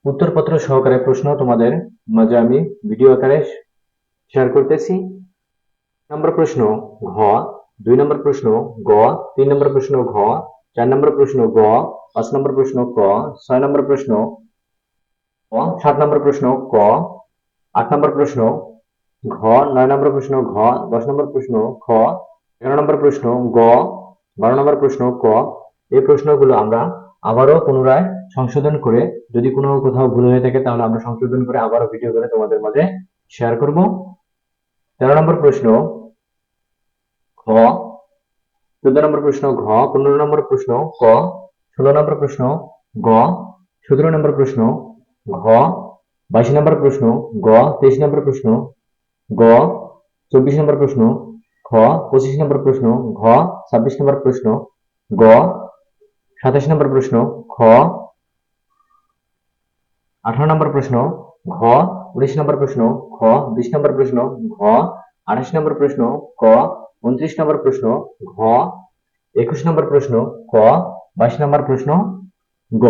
উত্তরপত্র সহকারে প্রশ্ন তোমাদের মাঝে আমি ভিডিও আকারে শেয়ার করতেছি। নম্বর প্রশ্ন ঘ, 2 নম্বর প্রশ্ন গ, 3 নম্বর প্রশ্ন ঘ, 4 নম্বর প্রশ্ন গ, 5 নম্বর প্রশ্ন ক, 6 নম্বর প্রশ্ন ক, 7 নম্বর প্রশ্ন ক, 8 নম্বর প্রশ্ন ঘ, 9 নম্বর প্রশ্ন ঘ, 10 নম্বর প্রশ্ন খ, 11 নম্বর প্রশ্ন গ, 12 নম্বর প্রশ্ন ক। এই প্রশ্নগুলো আমরা আবারও পুনরায় সংশোধন করে, যদি কোনো কোথাও ভুল হয়ে থাকে তাহলে আমরা সংশোধন করে আবারও ভিডিও করে তোমাদের মাঝে শেয়ার করব। 13 নম্বর প্রশ্ন ঘ, 14 নম্বর প্রশ্ন ঘ, 15 নম্বর প্রশ্ন ক, 16 নম্বর প্রশ্ন গ, 17 নম্বর প্রশ্ন ঘ, 22 নম্বর প্রশ্ন গ, 23 নম্বর প্রশ্ন গ, 24 নম্বর প্রশ্ন খ, 25 নম্বর প্রশ্ন ঘ, 26 নম্বর প্রশ্ন গ, 27 নম্বর প্রশ্ন খ, 18 নম্বর প্রশ্ন ঘ, 19 নম্বর প্রশ্ন খ, 20 নম্বর প্রশ্ন ঘ, 28 নম্বর প্রশ্ন ক, 29 নম্বর প্রশ্ন ঘ, 21 নম্বর প্রশ্ন ক, 22 নম্বর প্রশ্ন গ।